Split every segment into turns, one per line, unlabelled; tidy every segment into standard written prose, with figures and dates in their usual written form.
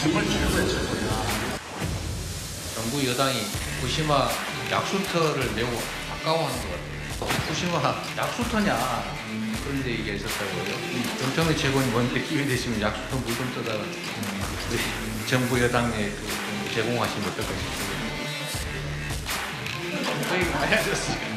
정말 최고의 최고야.
정부 여당이 후쿠시마 약수터를 매우 아까워하는 것 같아요. 후쿠시마 약수터냐 그런 데 얘기가 있었다고요. 정청래 최고님 먼저 기회 되시면 약수터 물 좀 떠다가 우리 정부 여당에 좀 제공하시면 어떨까 싶습니다. 거의 많이 하셨어요.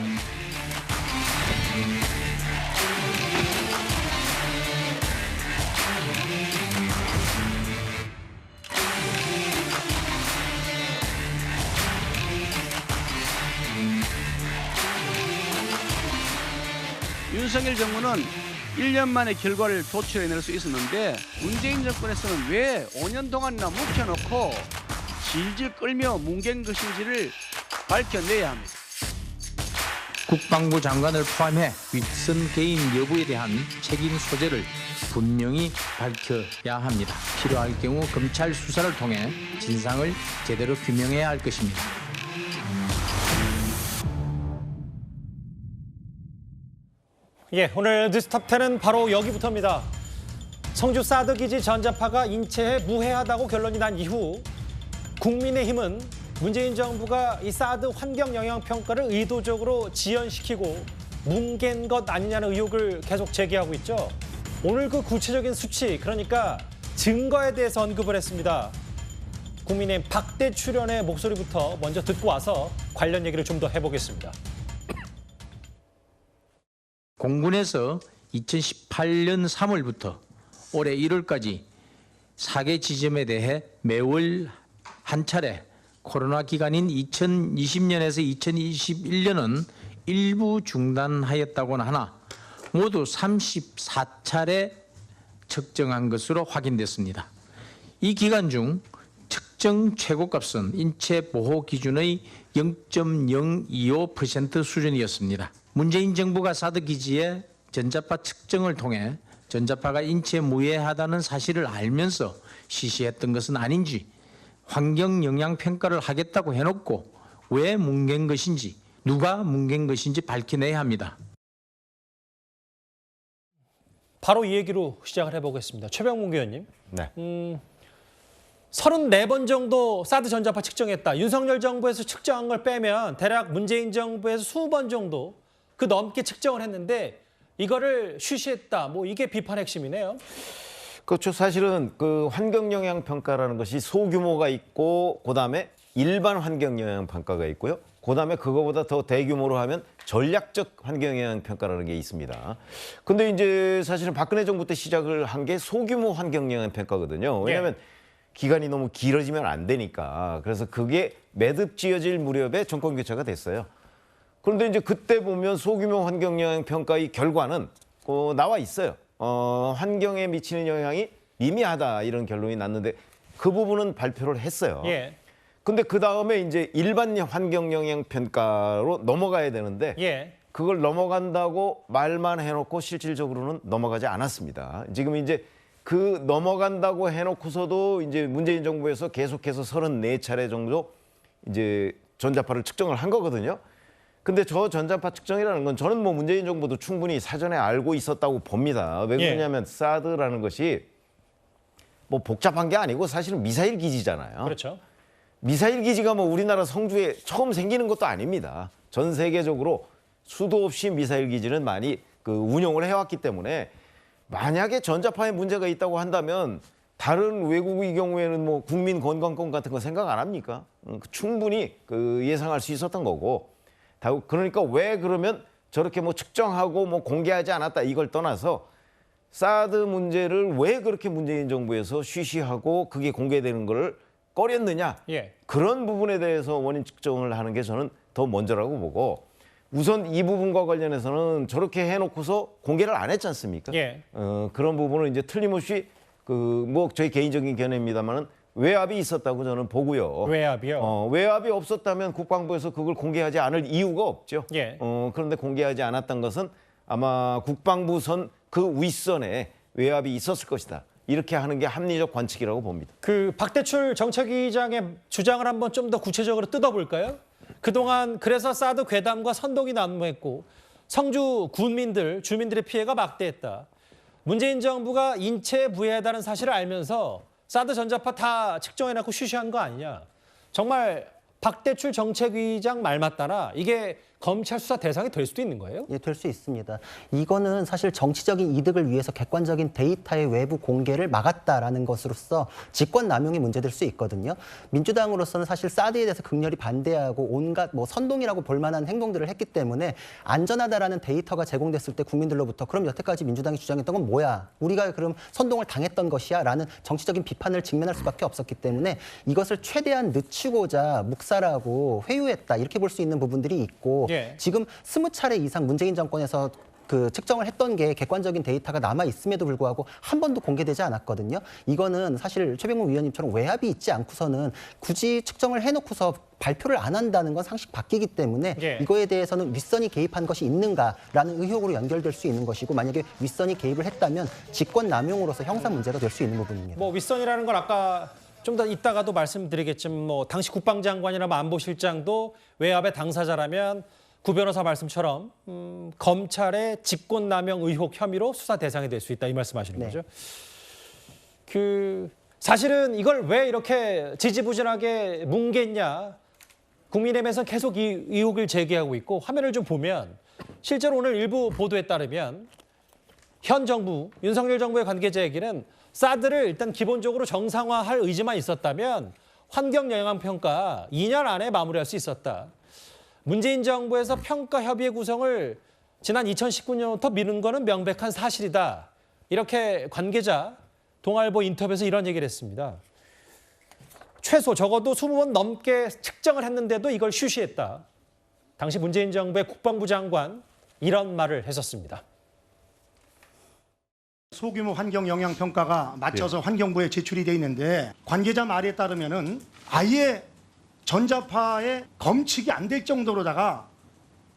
윤석열 정부는 1년 만에 결과를 도출해낼 수 있었는데 문재인 정권에서는 왜 5년 동안이나 묵혀놓고 질질 끌며 뭉갠 것인지를 밝혀내야 합니다.
국방부 장관을 포함해 윗선 개인 여부에 대한 책임 소재를 분명히 밝혀야 합니다. 필요할 경우 검찰 수사를 통해 진상을 제대로 규명해야 할 것입니다.
예, 오늘 뉴스톱10은 바로 여기부터입니다. 성주 사드 기지 전자파가 인체에 무해하다고 결론이 난 이후 국민의힘은 문재인 정부가 이 사드 환경 영향 평가를 의도적으로 지연시키고 뭉갠 것 아니냐는 의혹을 계속 제기하고 있죠. 오늘 그 구체적인 수치, 그러니까 증거에 대해서 언급을 했습니다. 국민의힘 박대 출연의 목소리부터 먼저 듣고 와서 관련 얘기를 좀 더 해보겠습니다.
공군에서 2018년 3월부터 올해 1월까지 4개 지점에 대해 매월 한 차례 코로나 기간인 2020년에서 2021년은 일부 중단하였다고는 하나 모두 34차례 측정한 것으로 확인됐습니다. 이 기간 중 측정 최고값은 인체 보호 기준의 0.025% 수준이었습니다. 문재인 정부가 사드 기지의 전자파 측정을 통해 전자파가 인체에 무해하다는 사실을 알면서 실시했던 것은 아닌지, 환경 영향 평가를 하겠다고 해놓고 왜 뭉갠 것인지, 누가 뭉갠 것인지 밝혀내야 합니다.
바로 이 얘기로 시작을 해보겠습니다. 최병문 의원님.
네.
34번 정도 사드 전자파 측정했다. 윤석열 정부에서 측정한 걸 빼면 대략 문재인 정부에서 20번 정도 그 넘게 측정을 했는데 이거를 쉬쉬했다. 뭐 이게 비판 핵심이네요.
그렇죠. 사실은 그 환경 영향 평가라는 것이 소규모가 있고 그다음에 일반 환경 영향 평가가 있고요. 그다음에 그거보다 더 대규모로 하면 전략적 환경 영향 평가라는 게 있습니다. 근데 이제 사실은 박근혜 정부 때 시작을 한 게 소규모 환경 영향 평가거든요. 왜냐하면 기간이 너무 길어지면 안 되니까. 그래서 그게 매듭지어질 무렵에 정권 교체가 됐어요. 그런데 이제 그때 보면 소규모 환경 영향 평가의 결과는 나와 있어요. 환경에 미치는 영향이 미미하다 이런 결론이 났는데 그 부분은 발표를 했어요.
예.
근데 그 다음에 이제 일반 환경 영향 평가로 넘어가야 되는데
예.
그걸 넘어간다고 말만 해놓고 실질적으로는 넘어가지 않았습니다. 지금 이제 그 넘어간다고 해놓고서도 이제 문재인 정부에서 계속해서 34차례 정도 이제 전자파를 측정을 한 거거든요. 근데 저 전자파 측정이라는 건 저는 뭐 문재인 정부도 충분히 사전에 알고 있었다고 봅니다. 왜 그러냐면 사드라는 것이 뭐 복잡한 게 아니고 사실은 미사일 기지잖아요.
그렇죠.
미사일 기지가 뭐 우리나라 성주에 처음 생기는 것도 아닙니다. 전 세계적으로 수도 없이 미사일 기지는 많이 운용을 해왔기 때문에 만약에 전자파에 문제가 있다고 한다면 다른 외국의 경우에는 뭐 국민 건강권 같은 거 생각 안 합니까? 충분히 예상할 수 있었던 거고. 그러니까 왜 그러면 저렇게 뭐 측정하고 뭐 공개하지 않았다 이걸 떠나서 사드 문제를 왜 그렇게 문재인 정부에서 쉬쉬하고 그게 공개되는 걸 꺼렸느냐.
예.
그런 부분에 대해서 원인 측정을 하는 게 저는 더 먼저라고 보고 우선 이 부분과 관련해서는 저렇게 해놓고서 공개를 안 했지 않습니까?
예.
그런 부분은 이제 틀림없이 뭐 저희 개인적인 견해입니다만은 외압이 있었다고 저는 보고요.
외압이요?
외압이 없었다면 국방부에서 그걸 공개하지 않을 이유가 없죠.
예.
그런데 공개하지 않았던 것은 아마 국방부 선 그 윗선에 외압이 있었을 것이다. 이렇게 하는 게 합리적 관측이라고 봅니다.
그 박대출 정책위장의 주장을 한번 좀 더 구체적으로 뜯어볼까요? 그동안 그래서 사드 괴담과 선동이 난무했고 성주 군민들, 주민들의 피해가 막대했다. 문재인 정부가 인체에 무해하다는 사실을 알면서 사드 전자파 다 측정해놓고 쉬쉬한 거 아니냐. 정말 박대출 정책위장 말 맞따라 이게 검찰 수사 대상이 될 수도 있는 거예요?
예, 될 수 있습니다. 이거는 사실 정치적인 이득을 위해서 객관적인 데이터의 외부 공개를 막았다라는 것으로서 직권 남용이 문제될 수 있거든요. 민주당으로서는 사실 사드에 대해서 극렬히 반대하고 온갖 뭐 선동이라고 볼 만한 행동들을 했기 때문에 안전하다라는 데이터가 제공됐을 때 국민들로부터 그럼 여태까지 민주당이 주장했던 건 뭐야? 우리가 그럼 선동을 당했던 것이야? 라는 정치적인 비판을 직면할 수밖에 없었기 때문에 이것을 최대한 늦추고자 묵살하고 회유했다 이렇게 볼 수 있는 부분들이 있고
예.
지금 20차례 이상 문재인 정권에서 그 측정을 했던 게 객관적인 데이터가 남아 있음에도 불구하고 한 번도 공개되지 않았거든요. 이거는 사실 최병무 위원님처럼 외압이 있지 않고서는 굳이 측정을 해놓고서 발표를 안 한다는 건 상식 바뀌기 때문에
예.
이거에 대해서는 윗선이 개입한 것이 있는가라는 의혹으로 연결될 수 있는 것이고 만약에 윗선이 개입을 했다면 직권 남용으로서 형사 문제가 될 수 있는 부분입니다.
뭐 윗선이라는 건 아까 좀 더 이따가도 말씀드리겠지만 뭐 당시 국방장관이나 안보실장도 외압의 당사자라면 구 변호사 말씀처럼 검찰의 직권남용 의혹 혐의로 수사 대상이 될 수 있다 이 말씀하시는
네.
거죠. 그 사실은 이걸 왜 이렇게 지지부진하게 뭉갰냐 국민의힘에서 계속 이 의혹을 제기하고 있고 화면을 좀 보면 실제로 오늘 일부 보도에 따르면 현 정부 윤석열 정부의 관계자 얘기는 사드를 일단 기본적으로 정상화할 의지만 있었다면 환경영향평가 2년 안에 마무리할 수 있었다. 문재인 정부에서 평가협의회 구성을 지난 2019년부터 미룬 거는 명백한 사실이다. 이렇게 관계자 동아일보 인터뷰에서 이런 얘기를 했습니다. 최소 적어도 20번 넘게 측정을 했는데도 이걸 쉬쉬했다. 당시 문재인 정부의 국방부 장관 이런 말을 했었습니다.
소규모 환경 영향 평가가 맞춰서 환경부에 제출이 돼 있는데 관계자 말에 따르면은 아예 전자파에 검측이 안 될 정도로다가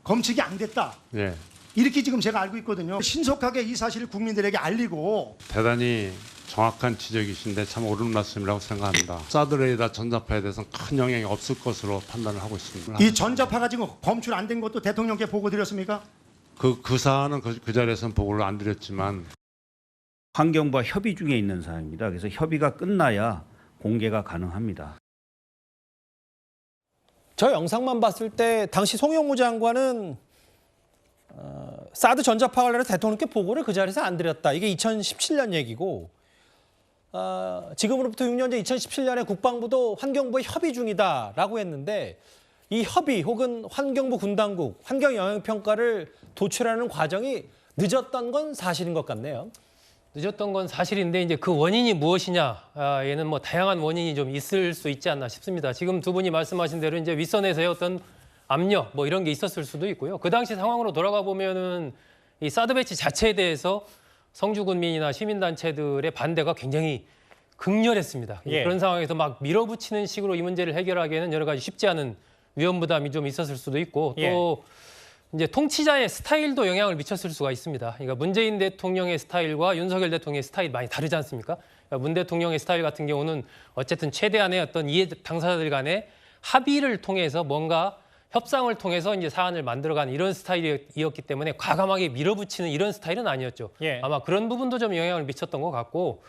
검측이 안 됐다.
예,
이렇게 지금 제가 알고 있거든요. 신속하게 이 사실을 국민들에게 알리고
대단히 정확한 지적이신데 참 옳은 말씀이라고 생각합니다. 사드 레이더 전자파에 대해서는 큰 영향이 없을 것으로 판단을 하고 있습니다.
이 전자파가 지금 검출 안 된 것도 대통령께 보고 드렸습니까?
그 사안은 그 자리에서는 보고를 안 드렸지만
환경부와 협의 중에 있는 사항입니다. 그래서 협의가 끝나야 공개가 가능합니다.
저 영상만 봤을 때 당시 송영무 장관은 사드 전자파 관련해서 대통령께 보고를 그 자리에서 안 드렸다. 이게 2017년 얘기고 지금으로부터 6년 전 2017년에 국방부도 환경부에 협의 중이다라고 했는데 이 협의 혹은 환경부 군당국 환경영향평가를 도출하는 과정이 늦었던 건 사실인 것 같네요.
늦었던 건 사실인데 이제 그 원인이 무엇이냐, 얘는 뭐 다양한 원인이 좀 있을 수 있지 않나 싶습니다. 지금 두 분이 말씀하신 대로 이제 윗선에서의 어떤 압력 뭐 이런 게 있었을 수도 있고요. 그 당시 상황으로 돌아가 보면은 이 사드 배치 자체에 대해서 성주 군민이나 시민단체들의 반대가 굉장히 극렬했습니다.
예.
그런 상황에서 막 밀어붙이는 식으로 이 문제를 해결하기에는 여러 가지 쉽지 않은 위험 부담이 좀 있었을 수도 있고 또 이제 통치자의 스타일도 영향을 미쳤을 수가 있습니다. 그러니까 문재인 대통령의 스타일과 윤석열 대통령의 스타일 많이 다르지 않습니까? 그러니까 문 대통령의 스타일 같은 경우는 어쨌든 최대한의 어떤 이해 당사자들 간의 합의를 통해서 뭔가 협상을 통해서 이제 사안을 만들어가는 이런 스타일이었기 때문에 과감하게 밀어붙이는 이런 스타일은 아니었죠.
예.
아마 그런 부분도 좀 영향을 미쳤던 것 같고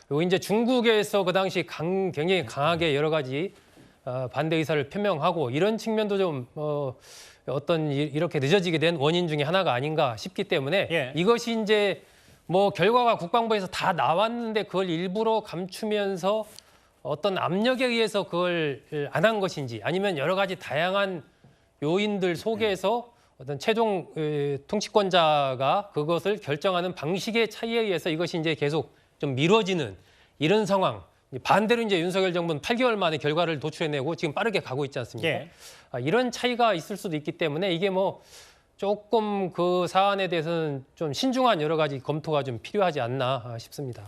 그리고 이제 중국에서 그 당시 굉장히 강하게 여러 가지 반대 의사를 표명하고 이런 측면도 좀 어떤 이렇게 늦어지게 된 원인 중에 하나가 아닌가 싶기 때문에
예.
이것이 이제 뭐 결과가 국방부에서 다 나왔는데 그걸 일부러 감추면서 어떤 압력에 의해서 그걸 안 한 것인지 아니면 여러 가지 다양한 요인들 속에서 어떤 최종 통치권자가 그것을 결정하는 방식의 차이에 의해서 이것이 이제 계속 좀 미뤄지는 이런 상황. 반대로 이제 윤석열 정부는 8개월 만에 결과를 도출해내고 지금 빠르게 가고 있지 않습니까?
예.
이런 차이가 있을 수도 있기 때문에 이게 뭐 조금 그 사안에 대해서는 좀 신중한 여러 가지 검토가 좀 필요하지 않나 싶습니다.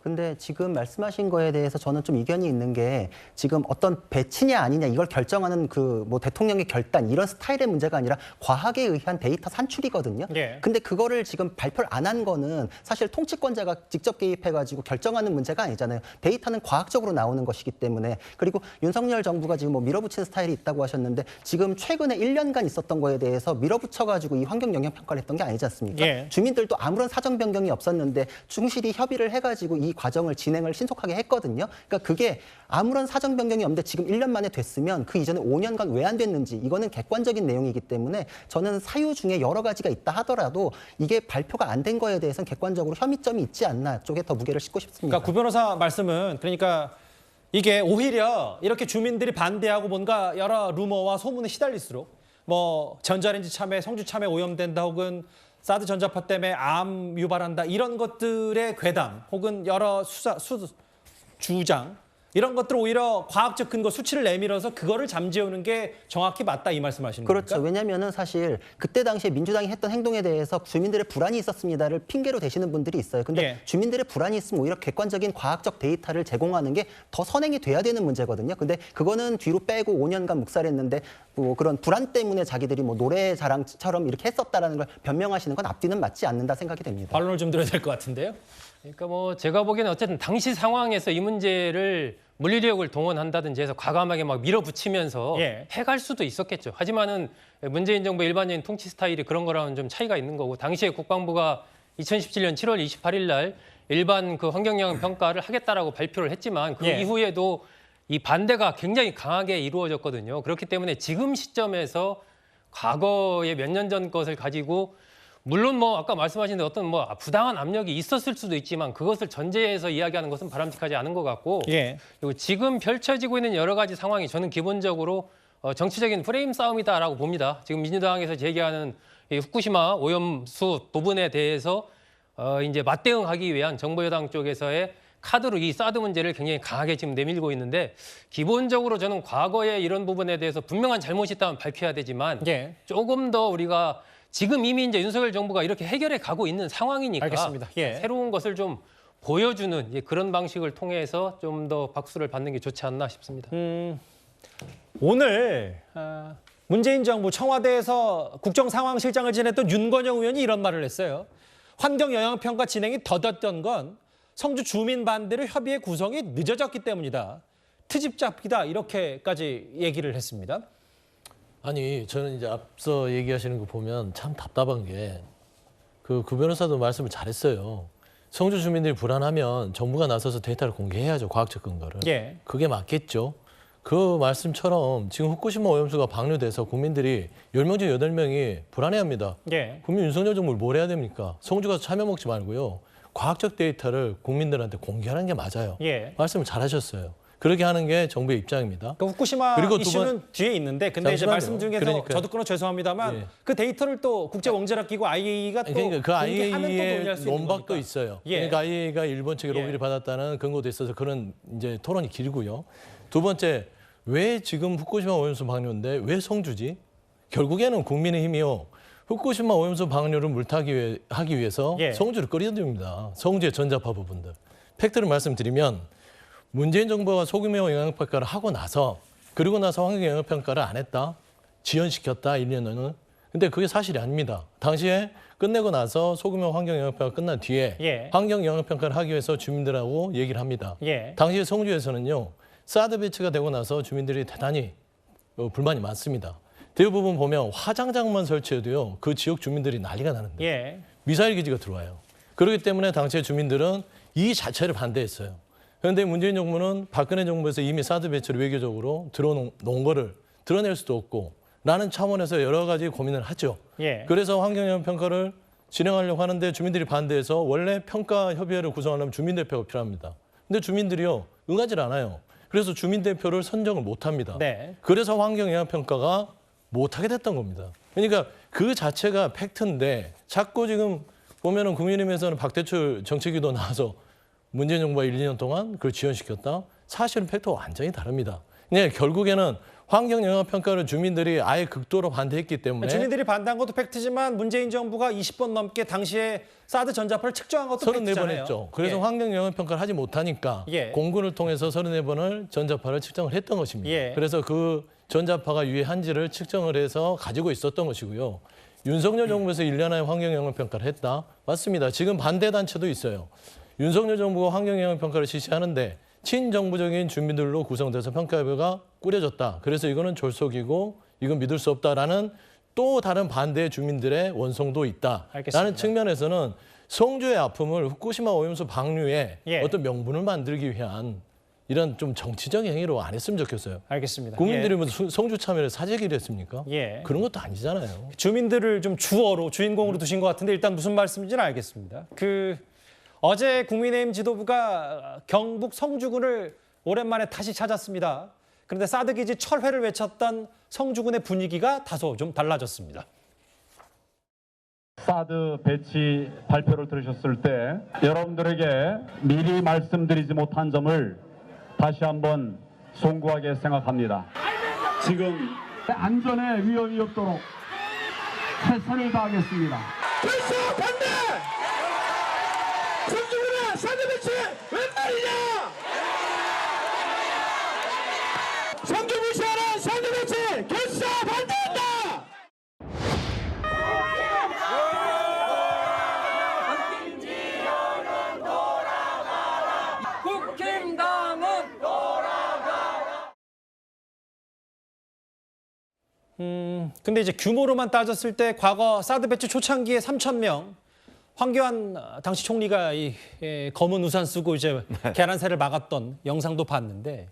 근데 지금 말씀하신 거에 대해서 저는 좀 이견이 있는 게 지금 어떤 배치냐 아니냐 이걸 결정하는 그 뭐 대통령의 결단 이런 스타일의 문제가 아니라 과학에 의한 데이터 산출이거든요.
예.
근데 그거를 지금 발표를 안 한 거는 사실 통치권자가 직접 개입해가지고 결정하는 문제가 아니잖아요. 데이터는 과학적으로 나오는 것이기 때문에 그리고 윤석열 정부가 지금 뭐 밀어붙이는 스타일이 있다고 하셨는데 지금 최근에 1년간 있었던 거에 대해서 밀어붙여가 모여가지고 이 환경 영향 평가를 했던 게 아니지 않습니까?
예.
주민들도 아무런 사정 변경이 없었는데 충실히 협의를 해가지고 이 과정을 진행을 신속하게 했거든요. 그러니까 그게 아무런 사정 변경이 없는데 지금 1년 만에 됐으면 그 이전에 5년간 왜 안 됐는지 이거는 객관적인 내용이기 때문에 저는 사유 중에 여러 가지가 있다 하더라도 이게 발표가 안 된 거에 대해서는 객관적으로 혐의점이 있지 않나 쪽에 더 무게를 싣고 싶습니다.
그러니까 구 변호사 말씀은 그러니까 이게 오히려 이렇게 주민들이 반대하고 뭔가 여러 루머와 소문에 시달릴수록 뭐 전자레인지 참여, 성주 참여 오염된다 혹은 사드 전자파 때문에 암 유발한다 이런 것들의 괴담 혹은 여러 주장 이런 것들 오히려 과학적 근거 수치를 내밀어서 그거를 잠재우는 게 정확히 맞다 이 말씀하시는
그렇죠.
겁니까?
왜냐하면은 사실 그때 당시에 민주당이 했던 행동에 대해서 주민들의 불안이 있었습니다를 핑계로 대시는 분들이 있어요. 근데
예.
주민들의 불안이 있으면 오히려 객관적인 과학적 데이터를 제공하는 게 더 선행이 돼야 되는 문제거든요. 근데 그거는 뒤로 빼고 5년간 묵살했는데 뭐 그런 불안 때문에 자기들이 뭐 노래 자랑처럼 이렇게 했었다라는 걸 변명하시는 건 앞뒤는 맞지 않는다 생각이 됩니다.
반론을 좀 드려야 될 것 같은데요.
그러니까 뭐 제가 보기에는 어쨌든 당시 상황에서 이 문제를 물리력을 동원한다든지 해서 과감하게 막 밀어붙이면서
예.
해갈 수도 있었겠죠. 하지만은 문재인 정부의 일반적인 통치 스타일이 그런 거랑은 좀 차이가 있는 거고 당시에 국방부가 2017년 7월 28일 날 일반 그 환경영향 평가를 하겠다라고 발표를 했지만 그
예.
이후에도 이 반대가 굉장히 강하게 이루어졌거든요. 그렇기 때문에 지금 시점에서 과거의 몇 년 전 것을 가지고 물론 뭐 아까 말씀하신 대로 어떤 뭐 부당한 압력이 있었을 수도 있지만 그것을 전제해서 이야기하는 것은 바람직하지 않은 것 같고
예.
그리고 지금 펼쳐지고 있는 여러 가지 상황이 저는 기본적으로 정치적인 프레임 싸움이다라고 봅니다. 지금 민주당에서 제기하는 이 후쿠시마 오염수 부분에 대해서 이제 맞대응하기 위한 정부 여당 쪽에서의 카드로 이 사드 문제를 굉장히 강하게 지금 내밀고 있는데 기본적으로 저는 과거에 이런 부분에 대해서 분명한 잘못이 있다면 밝혀야 되지만
예.
조금 더 우리가 지금 이미 이제 윤석열 정부가 이렇게 해결해 가고 있는 상황이니까
알겠습니다. 예.
새로운 것을 좀 보여주는 그런 방식을 통해서 좀 더 박수를 받는 게 좋지 않나 싶습니다.
오늘 문재인 정부 청와대에서 국정상황실장을 지냈던 윤건영 의원이 이런 말을 했어요. 환경영향평가 진행이 더뎠던 건 성주 주민 반대로 협의회 구성이 늦어졌기 때문이다. 트집 잡기다 이렇게까지 얘기를 했습니다.
아니 저는 이제 앞서 얘기하시는 거 보면 참 답답한 게 구 변호사도 말씀을 잘했어요. 성주 주민들이 불안하면 정부가 나서서 데이터를 공개해야죠. 과학적 근거를.
예.
그게 맞겠죠. 그 말씀처럼 지금 후쿠시마 오염수가 방류돼서 국민들이 10명 중 8명이 불안해합니다.
예.
국민 윤석열 정부를 뭘 해야 됩니까? 성주 가서 참여 먹지 말고요. 과학적 데이터를 국민들한테 공개하는 게 맞아요.
예.
말씀을 잘하셨어요. 그렇게 하는 게 정부의 입장입니다.
그 후쿠시마
그리고 두
이슈는 뒤에 있는데 근데 이제
잠시만요.
말씀 중에서
그러니까요.
저도 끊어 죄송합니다만
예.
그 데이터를 또 국제원자력기구 IAEA가 또
그러니까 그
공개하면 또
IAEA의
논의할 수 있는
논박도
거니까.
있어요.
예.
그러니까 IAEA가 일본 측에 로비를
예.
받았다는 근거도 있어서 그런 이제 토론이 길고요. 두 번째, 왜 지금 후쿠시마 오염수 방류인데 왜 성주지? 결국에는 국민의힘이요. 후쿠시마 오염수 방류를 하기 위해서
예.
성주를 끌어들입니다. 성주의 전자파 부분들. 팩트를 말씀드리면 문재인 정부가 소규모 영향평가를 하고 나서 그리고 나서 환경영향평가를 안 했다. 지연시켰다. 1년은. 근데 그게 사실이 아닙니다. 당시에 끝내고 나서 소규모 환경영향평가 끝난 뒤에
예.
환경영향평가를 하기 위해서 주민들하고 얘기를 합니다.
예.
당시 성주에서는요. 사드 배치가 되고 나서 주민들이 대단히 불만이 많습니다. 대부분 보면 화장장만 설치해도요. 그 지역 주민들이 난리가 나는데
예. 미사일
미사일 기지가 들어와요. 그렇기 때문에 당시에 주민들은 이 자체를 반대했어요. 그런데 문재인 정부는 박근혜 정부에서 이미 사드 배치를 외교적으로 들어놓은 거를 드러낼 수도 없고 라는 차원에서 여러 가지 고민을 하죠.
예.
그래서 환경영향 평가를 진행하려고 하는데 주민들이 반대해서 원래 평가협의회를 구성하려면 주민대표가 필요합니다. 근데 주민들이요. 응하지 않아요. 그래서 주민대표를 선정을 못합니다.
네.
그래서 환경영향평가가 못하게 됐던 겁니다. 그러니까 그 자체가 팩트인데 자꾸 지금 보면은 국민의힘에서는 박대출 정책위도 나와서 문재인 정부가 1, 2년 동안 그걸 지연시켰다. 사실은 팩트가 완전히 다릅니다. 네, 결국에는 환경영향평가를 주민들이 아예 극도로 반대했기 때문에
주민들이 반대한 것도 팩트지만 문재인 정부가 20번 넘게 당시에 사드 전자파를 측정한 것도
34번
팩트잖아요.
했죠. 그래서
예.
환경영향평가를 하지 못하니까
예.
공군을 통해서 34번을 전자파를 측정을 했던 것입니다.
예.
그래서 그 전자파가 유해한지를 측정을 해서 가지고 있었던 것이고요. 윤석열 정부에서 1년 안에 환경영향평가를 했다. 맞습니다. 지금 반대 단체도 있어요. 윤석열 정부가 환경영향평가를 실시하는데 친정부적인 주민들로 구성돼서 평가협의회가 꾸려졌다. 그래서 이거는 졸속이고 이건 믿을 수 없다라는 또 다른 반대 주민들의 원성도 있다라는
알겠습니다.
측면에서는 성주의 아픔을 후쿠시마 오염수 방류에
예.
어떤 명분을 만들기 위한 이런 좀 정치적 행위로 안 했으면 좋겠어요.
알겠습니다.
국민들이 뭐 성주 참여를 사재기를 했습니까?
예.
그런 것도 아니잖아요.
주민들을 좀 주인공으로 두신 것 같은데 일단 무슨 말씀인지는 알겠습니다. 어제 국민의힘 지도부가 경북 성주군을 오랜만에 다시 찾았습니다. 그런데 사드 기지 철회를 외쳤던 성주군의 분위기가 다소 좀 달라졌습니다.
사드 배치 발표를 들으셨을 때 여러분들에게 미리 말씀드리지 못한 점을 다시 한번 송구하게 생각합니다. 지금 안전에 위험이 없도록 최선을 다하겠습니다.
벌써 반대! 성주군의 사드 배치 웬 말이냐! 성주 무시하는 사드 배치 결사 반대한다!
국힘당은
근데 이제 규모로만 따졌을 때 과거 사드 배치 초창기에 3,000명, 황교안 당시 총리가 검은 우산 쓰고 이제 계란새를 막았던 영상도 봤는데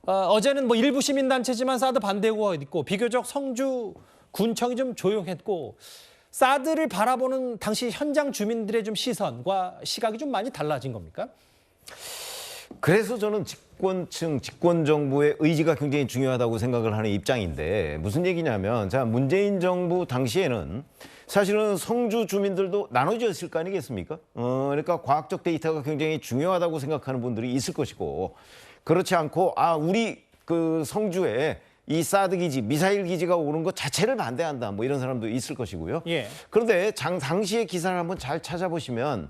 어제는 뭐 일부 시민단체지만 사드 반대구가 있고 비교적 성주 군청이 좀 조용했고 사드를 바라보는 당시 현장 주민들의 좀 시선과 시각이 좀 많이 달라진 겁니까?
그래서 저는 집권층, 집권 정부의 의지가 굉장히 중요하다고 생각을 하는 입장인데 무슨 얘기냐면 자 문재인 정부 당시에는 사실은 성주 주민들도 나눠졌을 거 아니겠습니까? 그러니까 과학적 데이터가 굉장히 중요하다고 생각하는 분들이 있을 것이고 그렇지 않고 우리 그 성주에 이 사드 기지, 미사일 기지가 오는 것 자체를 반대한다 뭐 이런 사람도 있을 것이고요.
예.
그런데 당시의 기사를 한번 잘 찾아보시면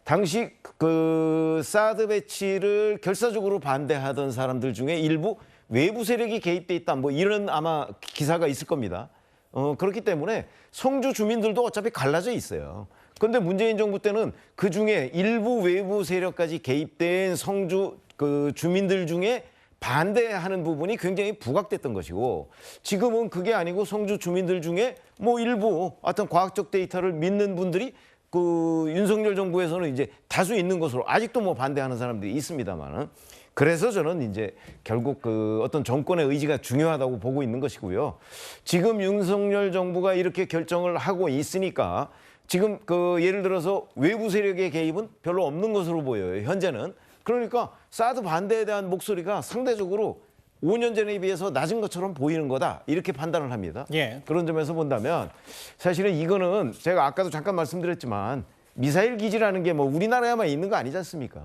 당시 그 사드 배치를 결사적으로 반대하던 사람들 중에 일부 외부 세력이 개입돼 있다 뭐 이런 아마 기사가 있을 겁니다. 그렇기 때문에 성주 주민들도 어차피 갈라져 있어요. 그런데 문재인 정부 때는 그 중에 일부 외부 세력까지 개입된 성주 그 주민들 중에 반대하는 부분이 굉장히 부각됐던 것이고 지금은 그게 아니고 성주 주민들 중에 뭐 일부 어떤 과학적 데이터를 믿는 분들이 그 윤석열 정부에서는 이제 다수 있는 것으로 아직도 뭐 반대하는 사람들이 있습니다만은 그래서 저는 이제 결국 그 어떤 정권의 의지가 중요하다고 보고 있는 것이고요. 지금 윤석열 정부가 이렇게 결정을 하고 있으니까 지금 그 예를 들어서 외부 세력의 개입은 별로 없는 것으로 보여요. 현재는. 그러니까 사드 반대에 대한 목소리가 상대적으로 5년 전에 비해서 낮은 것처럼 보이는 거다 이렇게 판단을 합니다.
예.
그런 점에서 본다면 사실은 이거는 제가 아까도 잠깐 말씀드렸지만 미사일 기지라는 게 뭐 우리나라에만 있는 거 아니지 않습니까?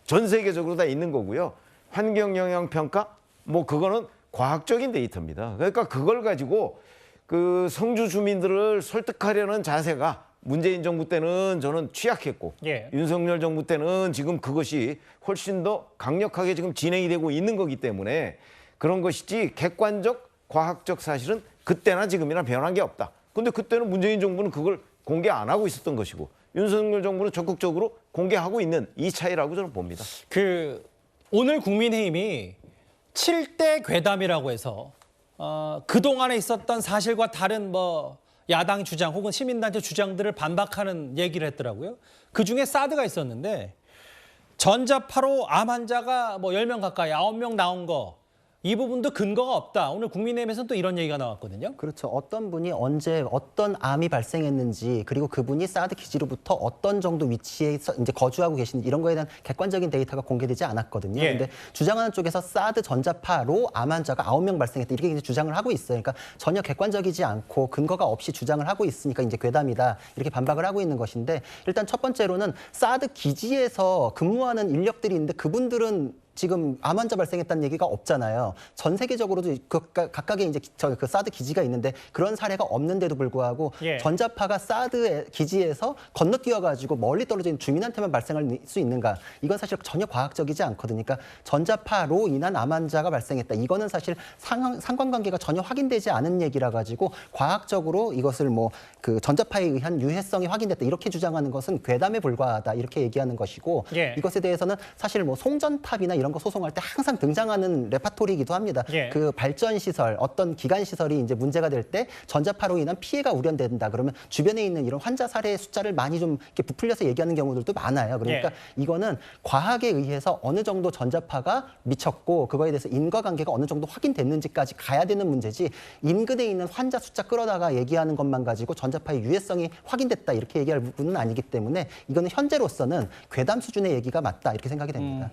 전 세계적으로 다 있는 거고요. 환경 영향 평가 뭐 그거는 과학적인 데이터입니다. 그러니까 그걸 가지고 그 성주 주민들을 설득하려는 자세가 문재인 정부 때는 저는 취약했고
예.
윤석열 정부 때는 지금 그것이 훨씬 더 강력하게 지금 진행이 되고 있는 거기 때문에 그런 것이지 객관적 과학적 사실은 그때나 지금이나 변한 게 없다. 근데 그때는 문재인 정부는 그걸 공개 안 하고 있었던 것이고 윤석열 정부는 적극적으로 공개하고 있는 이 차이라고 저는 봅니다.
오늘 국민의힘이 7대 괴담이라고 해서 그동안에 있었던 사실과 다른 뭐 야당 주장 혹은 시민단체 주장들을 반박하는 얘기를 했더라고요. 그중에 사드가 있었는데 전자파로 암 환자가 뭐 10명 가까이 9명 나온 거 이 부분도 근거가 없다. 오늘 국민의힘에서는 또 이런 얘기가 나왔거든요.
그렇죠. 어떤 분이 언제 어떤 암이 발생했는지 그리고 그분이 사드 기지로부터 어떤 정도 위치에 이제 거주하고 계신지 이런 거에 대한 객관적인 데이터가 공개되지 않았거든요.
예.
근데 주장하는 쪽에서 사드 전자파로 암 환자가 9명 발생했다 이렇게 이제 주장을 하고 있어요. 그러니까 전혀 객관적이지 않고 근거가 없이 주장을 하고 있으니까 이제 괴담이다 이렇게 반박을 하고 있는 것인데 일단 첫 번째로는 사드 기지에서 근무하는 인력들이 있는데 그분들은 지금 암 환자 발생했다는 얘기가 없잖아요. 전 세계적으로도 각각의 이제 그 사드 기지가 있는데 그런 사례가 없는데도 불구하고
예.
전자파가 사드 기지에서 건너뛰어가지고 멀리 떨어져 있는 주민한테만 발생할 수 있는가? 이건 사실 전혀 과학적이지 않거든요. 그러니까 전자파로 인한 암 환자가 발생했다. 이거는 사실 상관관계가 전혀 확인되지 않은 얘기라 가지고 과학적으로 이것을 뭐 그 전자파에 의한 유해성이 확인됐다 이렇게 주장하는 것은 괴담에 불과하다 이렇게 얘기하는 것이고
예.
이것에 대해서는 사실 뭐 송전탑이나 이런 이런 거 소송할 때 항상 등장하는 레파토리이기도 합니다.
예.
그 발전 시설, 어떤 기관 시설이 이제 문제가 될 때 전자파로 인한 피해가 우려된다. 그러면 주변에 있는 이런 환자 사례 숫자를 많이 좀 이렇게 부풀려서 얘기하는 경우들도 많아요. 그러니까 이거는 과학에 의해서 어느 정도 전자파가 미쳤고 그거에 대해서 인과관계가 어느 정도 확인됐는지까지 가야 되는 문제지 인근에 있는 환자 숫자 끌어다가 얘기하는 것만 가지고 전자파의 유해성이 확인됐다 이렇게 얘기할 부분은 아니기 때문에 이거는 현재로서는 괴담 수준의 얘기가 맞다 이렇게 생각이 됩니다.